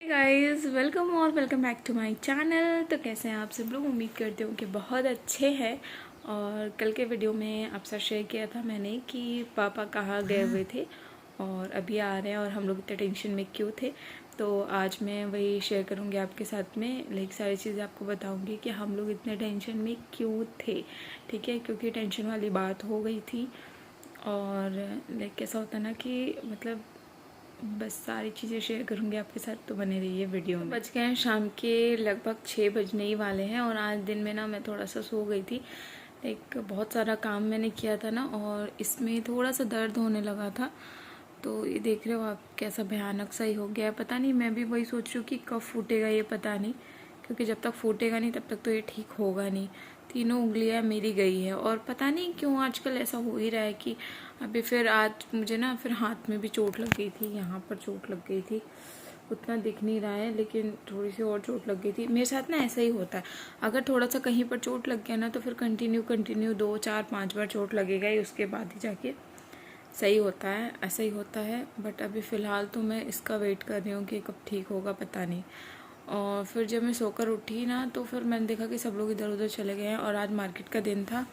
Guys, welcome और welcome back to my channel. तो कैसे हैं आप सब लोग? उम्मीद करती हूँ कि बहुत अच्छे हैं। और कल के वीडियो में आपसे शेयर किया था मैंने कि पापा कहाँ गए हुए थे और अभी आ रहे हैं और हम लोग इतने टेंशन में क्यों थे। तो आज मैं वही शेयर करूँगी आपके साथ में, लाइक सारी चीज़ें आपको बताऊँगी कि हम लोग इतने टेंशन में क्यों थे। ठीक है, क्योंकि टेंशन वाली बात हो गई थी। और लाइक कैसा होता है ना कि मतलब बस सारी चीज़ें शेयर करूँगी आपके साथ, तो बने रहिए वीडियो में। बज गए हैं शाम के लगभग 6 बजने ही वाले हैं और आज दिन में ना मैं थोड़ा सा सो गई थी। एक बहुत सारा काम मैंने किया था ना और इसमें थोड़ा सा दर्द होने लगा था। तो ये देख रहे हो आप, कैसा भयानक सा ही हो गया है। पता नहीं, मैं भी वही सोच रही हूँ कि कब फूटेगा ये, पता नहीं। क्योंकि जब तक फूटेगा नहीं तब तक तो ये ठीक होगा नहीं। तीनों उंगलियां मेरी गई है और पता नहीं क्यों आजकल ऐसा हो ही रहा है कि अभी फिर आज मुझे ना फिर हाथ में भी चोट लग गई थी, यहाँ पर चोट लग गई थी। उतना दिख नहीं रहा है लेकिन थोड़ी सी और चोट लग गई थी। मेरे साथ ना ऐसा ही होता है, अगर थोड़ा सा कहीं पर चोट लग गया ना तो फिर कंटिन्यू 2 4 5 बार चोट लगेगा ही, उसके बाद ही जाके सही होता है। ऐसा ही होता है। बट अभी फ़िलहाल तो मैं इसका वेट कर रही हूँ कि कब ठीक होगा, पता नहीं। और फिर जब मैं सोकर उठी ना तो फिर मैंने देखा कि सब लोग इधर उधर चले गए हैं और आज मार्केट का दिन था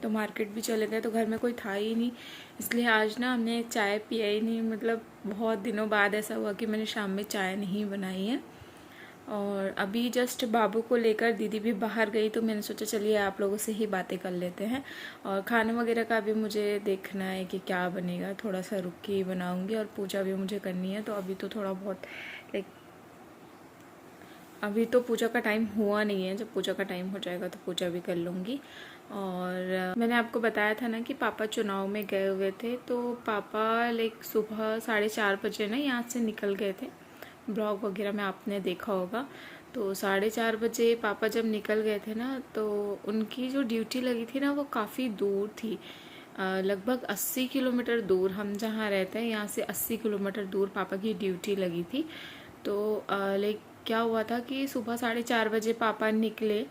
तो मार्केट भी चले गए, तो घर में कोई था ही नहीं। इसलिए आज ना हमने चाय पिया ही नहीं। मतलब बहुत दिनों बाद ऐसा हुआ कि मैंने शाम में चाय नहीं बनाई है। और अभी जस्ट बाबू को लेकर दीदी भी बाहर गई तो मैंने सोचा चलिए आप लोगों से ही बातें कर लेते हैं। और खाने वगैरह का भी मुझे देखना है कि क्या बनेगा, थोड़ा सा रुक के ही बनाऊंगी। और पूजा भी मुझे करनी है तो अभी तो थोड़ा बहुत लाइक अभी तो पूजा का टाइम हुआ नहीं है। जब पूजा का टाइम हो जाएगा तो पूजा भी कर लूँगी। और मैंने आपको बताया था ना कि पापा चुनाव में गए हुए थे, तो पापा लाइक सुबह 4:30 बजे ना यहाँ से निकल गए थे। ब्लॉग वगैरह में आपने देखा होगा। तो 4:30 बजे पापा जब निकल गए थे ना तो उनकी जो ड्यूटी लगी थी ना वो काफ़ी दूर थी। लगभग 80 किलोमीटर दूर, हम जहाँ रहते हैं यहाँ से 80 किलोमीटर दूर पापा की ड्यूटी लगी थी। तो लाइक क्या हुआ था कि सुबह 4:30 बजे पापा निकले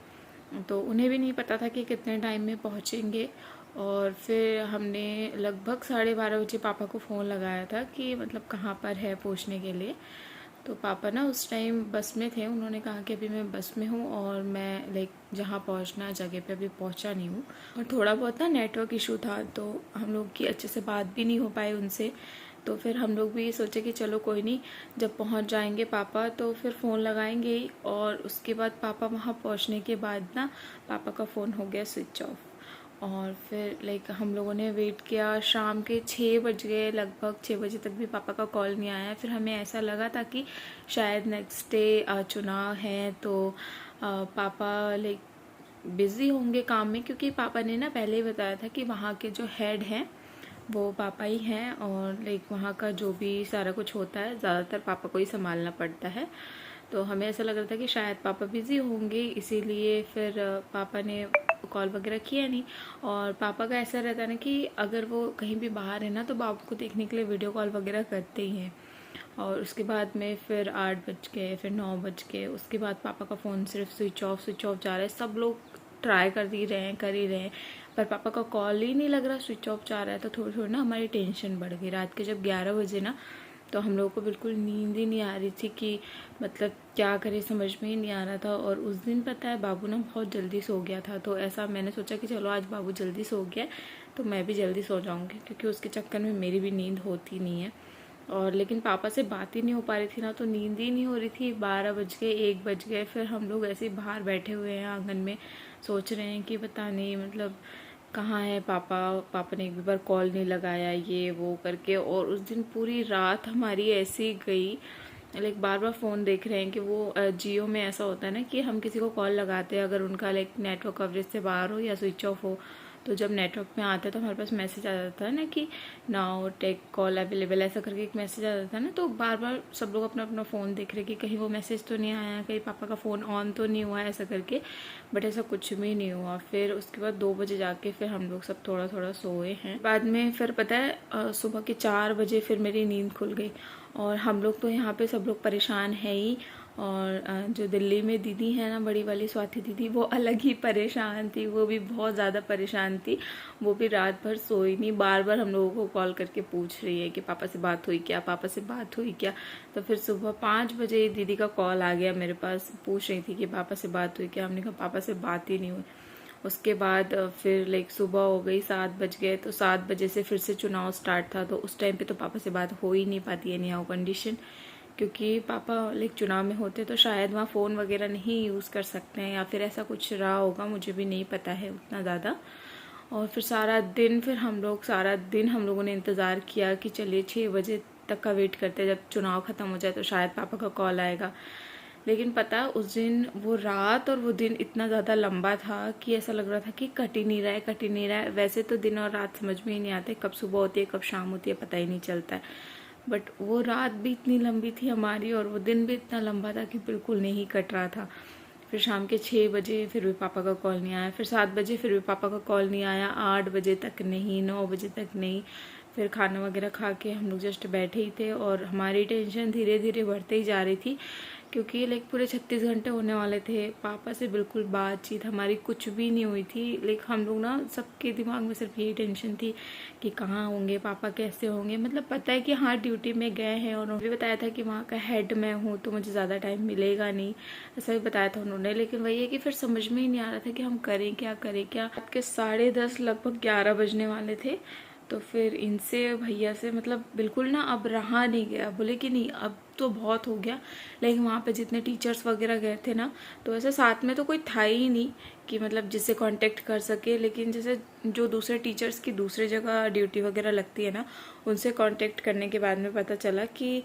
तो उन्हें भी नहीं पता था कि कितने टाइम में पहुँचेंगे। और फिर हमने लगभग 12:30 बजे पापा को फ़ोन लगाया था कि मतलब कहाँ पर है पूछने के लिए। तो पापा ना उस टाइम बस में थे। उन्होंने कहा कि अभी मैं बस में हूँ और मैं लाइक जहाँ पहुँचना जगह पे अभी पहुँचा नहीं हूँ। और थोड़ा बहुत ना नेटवर्क इशू था तो हम लोग की अच्छे से बात भी नहीं हो पाई उनसे। तो फिर हम लोग भी सोचे कि चलो कोई नहीं, जब पहुँच जाएंगे पापा तो फिर फ़ोन लगाएंगे ही। और उसके बाद पापा वहाँ पहुँचने के बाद ना पापा का फ़ोन हो गया स्विच ऑफ। और फिर लाइक हम लोगों ने वेट किया, शाम के 6 बज गए, लगभग 6 बजे तक भी पापा का कॉल नहीं आया। फिर हमें ऐसा लगा था कि शायद नेक्स्ट डे चुनाव है तो पापा लाइक बिज़ी होंगे काम में, क्योंकि पापा ने ना पहले ही बताया था कि वहाँ के जो हेड हैं वो पापा ही हैं और लाइक वहाँ का जो भी सारा कुछ होता है ज़्यादातर पापा को ही संभालना पड़ता है। तो हमें ऐसा लग रहा था कि शायद पापा बिज़ी होंगे, इसीलिए फिर पापा ने कॉल वगैरह किया नहीं। और पापा का ऐसा रहता है ना कि अगर वो कहीं भी बाहर है ना तो बाबू को देखने के लिए वीडियो कॉल वगैरह करते ही हैं। और उसके बाद में फिर 8 बज गए, फिर 9 बज गए, उसके बाद पापा का फ़ोन सिर्फ स्विच ऑफ जा रहा है। सब लोग ट्राई कर ही रहे हैं, कर ही रहे हैं, पर पापा का कॉल ही नहीं लग रहा, स्विच ऑफ जा रहा है। तो थोड़ी थोड़ी ना हमारी टेंशन बढ़ गई। रात के जब 11 बजे ना तो हम लोगों को बिल्कुल नींद ही नहीं आ रही थी कि मतलब क्या करें, समझ में ही नहीं आ रहा था। और उस दिन पता है बाबू ना बहुत जल्दी सो गया था, तो ऐसा मैंने सोचा कि चलो आज बाबू जल्दी सो गया तो मैं भी जल्दी सो जाऊंगी, क्योंकि उसके चक्कर में मेरी भी नींद होती नहीं है। और लेकिन पापा से बात ही नहीं हो पा रही थी ना, तो नींद ही नहीं हो रही थी। 12 बज गए, 1 बज गए, फिर हम लोग ऐसे ही बाहर बैठे हुए हैं आंगन में, सोच रहे हैं कि पता नहीं मतलब कहाँ है पापा। पापा ने एक भी बार कॉल नहीं लगाया, ये वो करके। और उस दिन पूरी रात हमारी ऐसी गई, लाइक बार बार फ़ोन देख रहे हैं कि वो जियो में ऐसा होता है ना कि हम किसी को कॉल लगाते हैं, अगर उनका लाइक नेटवर्क कवरेज से बाहर हो या स्विच ऑफ हो, तो जब नेटवर्क में आता है तो हमारे पास मैसेज आ जाता है ना कि नाउ टेक कॉल अवेलेबल, ऐसा करके एक मैसेज आ जाता है ना। तो बार बार सब लोग अपना अपना फ़ोन देख रहे कि कहीं वो मैसेज तो नहीं आया, कहीं पापा का फ़ोन ऑन तो नहीं हुआ, ऐसा करके। बट ऐसा कुछ भी नहीं हुआ। फिर उसके बाद 2 बजे जाके फिर हम लोग सब थोड़ा थोड़ा सोए हैं। बाद में फिर पता है सुबह के 4 बजे फिर मेरी नींद खुल गई। और हम लोग तो यहाँ पे सब लोग परेशान है ही। और जो दिल्ली में दीदी है ना, बड़ी वाली स्वाति दीदी, वो अलग ही परेशान थी, वो भी बहुत ज़्यादा परेशान थी। वो भी रात भर सोई नहीं, बार बार हम लोगों को कॉल करके पूछ रही है कि पापा से बात हुई क्या, पापा से बात हुई क्या। तो फिर सुबह 5 बजे दीदी का कॉल आ गया मेरे पास, पूछ रही थी कि पापा से बात हुई क्या। हमने कहा पापा से बात ही नहीं हुई। उसके बाद फिर सुबह हो गई, 7 बज गए, तो 7 बजे से फिर से चुनाव स्टार्ट था। तो उस टाइम पे तो पापा से बात हो ही नहीं पाती है, नहीं कंडीशन, क्योंकि पापा चुनाव में होते तो शायद वहाँ फ़ोन वगैरह नहीं यूज़ कर सकते हैं, या फिर ऐसा कुछ रहा होगा, मुझे भी नहीं पता है उतना ज़्यादा। और फिर सारा दिन हम लोगों ने इंतज़ार किया कि चलिए 6 बजे तक का वेट करते हैं, जब चुनाव ख़त्म हो जाए तो शायद पापा का कॉल आएगा। लेकिन पता, उस दिन वो रात और वो दिन इतना ज़्यादा लंबा था कि ऐसा लग रहा था कि कट ही नहीं रहा है। वैसे तो दिन और रात समझ में ही नहीं आते, कब सुबह होती है कब शाम होती है पता ही नहीं चलता है। बट वो रात भी इतनी लंबी थी हमारी, और वो दिन भी इतना लंबा था कि बिल्कुल नहीं कट रहा था। फिर शाम के 6 बजे फिर भी पापा का कॉल नहीं आया, फिर 7 बजे फिर भी पापा का कॉल नहीं आया, 8 बजे तक नहीं, 9 बजे तक नहीं। फिर खाना वगैरह खा के हम लोग जस्ट बैठे ही थे, और हमारी टेंशन धीरे धीरे बढ़ते ही जा रही थी, क्योंकि पूरे 36 घंटे होने वाले थे। पापा से बिल्कुल बातचीत हमारी कुछ भी नहीं हुई थी। हम लोग ना, सबके दिमाग में सिर्फ यही टेंशन थी कि कहाँ होंगे पापा, कैसे होंगे। मतलब पता है कि हाँ ड्यूटी में गए हैं, और उन्होंने भी बताया था कि वहाँ का हेड मैं हूँ तो मुझे ज़्यादा टाइम मिलेगा नहीं, ऐसा भी बताया था उन्होंने। लेकिन वही है कि फिर समझ में ही नहीं आ रहा था कि हम करें क्या। रात के 10:30 लगभग 11 बजने वाले थे। तो फिर इनसे, भैया से, बिल्कुल ना अब रहा नहीं गया। बोले कि नहीं अब तो बहुत हो गया। लेकिन वहाँ पे जितने टीचर्स वगैरह गए थे ना, तो ऐसे साथ में तो कोई था ही नहीं कि जिससे कांटेक्ट कर सके। लेकिन जैसे जो दूसरे टीचर्स की दूसरे जगह ड्यूटी वगैरह लगती है ना, उनसे कांटेक्ट करने के बाद में पता चला कि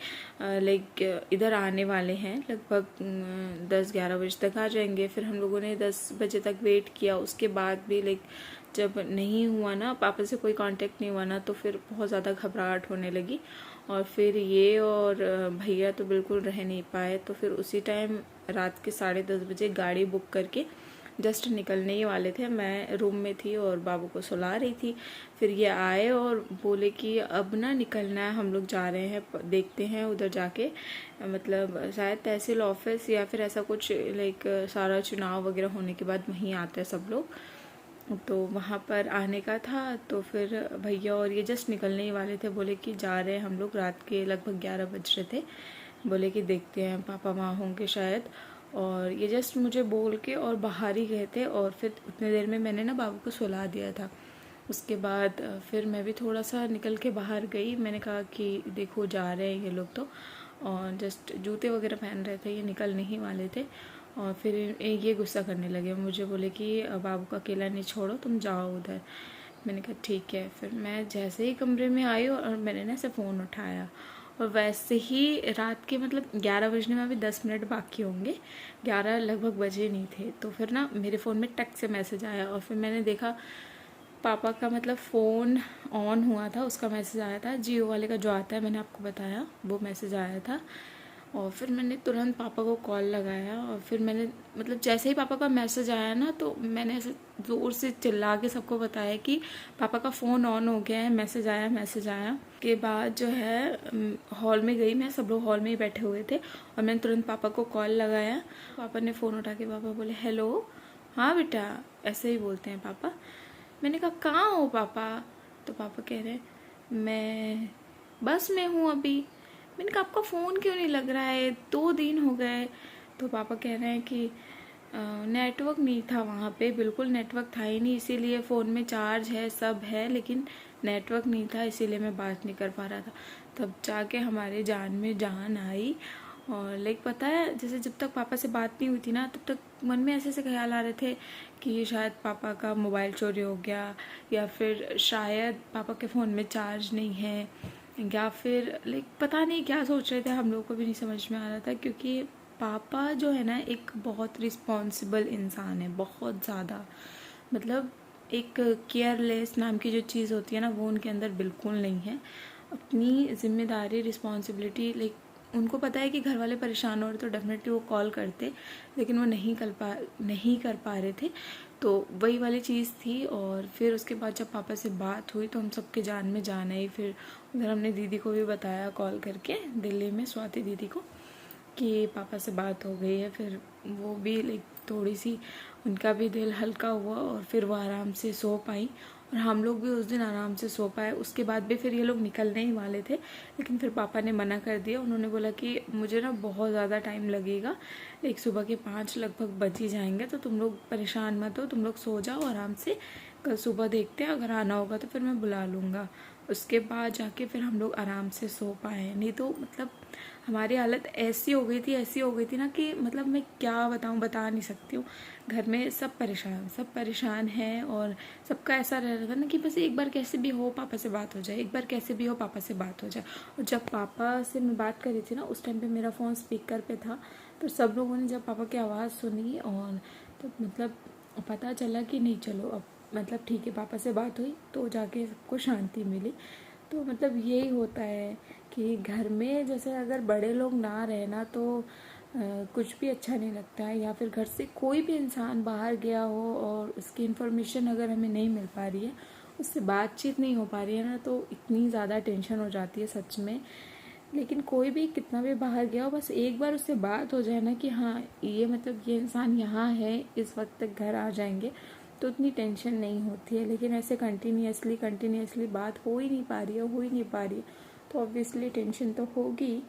इधर आने वाले हैं, लगभग 10-11 बजे तक आ जाएंगे। फिर हम लोगों ने 10 बजे तक वेट किया। उसके बाद भी जब नहीं हुआ ना, पापा से कोई कांटेक्ट नहीं हुआ ना, तो फिर बहुत ज़्यादा घबराहट होने लगी। और फिर ये और भैया तो बिल्कुल रह नहीं पाए। तो फिर उसी टाइम रात के 10:30 बजे गाड़ी बुक करके जस्ट निकलने ही वाले थे। मैं रूम में थी और बाबू को सुला रही थी। फिर ये आए और बोले कि अब ना निकलना है, हम लोग जा रहे हैं, देखते हैं उधर जाके, शायद तहसील ऑफिस या फिर ऐसा कुछ, सारा चुनाव वगैरह होने के बाद वहीं आते हैं सब लोग, तो वहाँ पर आने का था। तो फिर भैया और ये जस्ट निकलने ही वाले थे। बोले कि जा रहे हैं हम लोग, रात के लगभग 11 बज रहे थे। बोले कि देखते हैं पापा वहाँ होंगे शायद। और ये जस्ट मुझे बोल के और बाहर ही गए थे। और फिर उतने देर में मैंने ना बाबू को सुला दिया था। उसके बाद फिर मैं भी थोड़ा सा निकल के बाहर गई। मैंने कहा कि देखो जा रहे हैं ये लोग तो, और जस्ट जूते वगैरह पहन रहे थे, ये निकलने ही वाले थे। और फिर ये गुस्सा करने लगे मुझे, बोले कि बाबू को अकेला नहीं छोड़ो, तुम जाओ उधर। मैंने कहा ठीक है। फिर मैं जैसे ही कमरे में आई और मैंने ना ऐसे फ़ोन उठाया, और वैसे ही रात के 11 बजने में अभी 10 मिनट बाकी होंगे, 11 लगभग बजे नहीं थे। तो फिर ना मेरे फ़ोन में टक से मैसेज आया, और फिर मैंने देखा पापा का फ़ोन ऑन हुआ था, उसका मैसेज आया था, जियो वाले का जो आता है, मैंने आपको बताया, वो मैसेज आया था। और फिर मैंने तुरंत पापा को कॉल लगाया। और फिर मैंने जैसे ही पापा का मैसेज आया ना, तो मैंने ऐसे ज़ोर से चिल्ला के सबको बताया कि पापा का फ़ोन ऑन हो गया है, मैसेज आया। के बाद जो है हॉल में गई मैं, सब लोग हॉल में ही बैठे हुए थे, और मैंने तुरंत पापा को कॉल लगाया। पापा ने फ़ोन उठा के पापा बोले हेलो। हाँ बेटा, ऐसे ही बोलते हैं पापा। मैंने कहा कहाँ हो पापा? तो पापा कह रहे मैं बस में हूँ अभी। मैंने कहा आपका फ़ोन क्यों नहीं लग रहा है, 2 दिन हो गए। तो पापा कह रहे हैं कि नेटवर्क नहीं था वहाँ पे, बिल्कुल नेटवर्क था ही नहीं, इसीलिए फ़ोन में चार्ज है सब है, लेकिन नेटवर्क नहीं था, इसीलिए मैं बात नहीं कर पा रहा था। तब जाके हमारे जान में जान आई। और पता है, जैसे जब तक पापा से बात नहीं हुई थी ना, तब तक मन में ऐसे ऐसे ख्याल आ रहे थे कि शायद पापा का मोबाइल चोरी हो गया, या फिर शायद पापा के फ़ोन में चार्ज नहीं है, या फिर पता नहीं क्या सोच रहे थे, हम लोग को भी नहीं समझ में आ रहा था। क्योंकि पापा जो है ना, एक बहुत रिस्पॉन्सिबल इंसान है, बहुत ज़्यादा। एक केयरलेस नाम की जो चीज़ होती है ना, वो उनके अंदर बिल्कुल नहीं है। अपनी जिम्मेदारी, रिस्पॉन्सिबिलिटी, उनको पता है कि घर वाले परेशान हो रहे तो डेफिनेटली वो कॉल करते, लेकिन वो नहीं कर पा रहे थे। तो वही वाली चीज़ थी। और फिर उसके बाद जब पापा से बात हुई तो हम सबके जान में जान आई। फिर उधर हमने दीदी को भी बताया कॉल करके, दिल्ली में स्वाति दीदी को। कि पापा से बात हो गई है। फिर वो भी लाइक थोड़ी सी उनका भी दिल हल्का हुआ और फिर वो आराम से सो पाई और हम लोग भी उस दिन आराम से सो पाए। उसके बाद भी फिर ये लोग निकलने ही वाले थे, लेकिन फिर पापा ने मना कर दिया। उन्होंने बोला कि मुझे ना बहुत ज़्यादा टाइम लगेगा, लाइक सुबह के 5 लगभग बज ही जाएंगे, तो तुम लोग परेशान मत हो, तुम लोग सो जाओ आराम से, कल सुबह देखते हैं, अगर आना होगा तो फिर मैं बुला लूँगा। उसके बाद जाके फिर हम लोग आराम से सो पाए। नहीं तो मतलब हमारी हालत ऐसी हो गई थी, ऐसी हो गई थी ना कि मतलब मैं क्या बताऊँ, बता नहीं सकती हूँ। घर में सब परेशान हैं और सबका ऐसा रह रहा था ना कि बस एक बार कैसे भी हो पापा से बात हो जाए, एक बार कैसे भी हो पापा से बात हो जाए। और जब पापा से मैं बात कर रही थी ना, उस टाइम पे मेरा फ़ोन स्पीकर पे था, तो सब लोगों ने जब पापा की आवाज़ सुनी और तो मतलब पता चला कि नहीं चलो अब मतलब ठीक है, पापा से बात हुई तो जाके सबको शांति मिली। तो मतलब यही होता है कि घर में जैसे अगर बड़े लोग ना रहे ना तो कुछ भी अच्छा नहीं लगता है, या फिर घर से कोई भी इंसान बाहर गया हो और उसकी इन्फॉर्मेशन अगर हमें नहीं मिल पा रही है, उससे बातचीत नहीं हो पा रही है ना, तो इतनी ज़्यादा टेंशन हो जाती है सच में। लेकिन कोई भी कितना भी बाहर गया हो, बस एक बार उससे बात हो जाए ना कि हाँ ये मतलब ये इंसान यहाँ है, इस वक्त तक घर आ जाएंगे, तो उतनी टेंशन नहीं होती है। लेकिन ऐसे कंटिन्यूअसली बात हो ही नहीं पा रही है, तो ऑब्वियसली टेंशन तो होगी।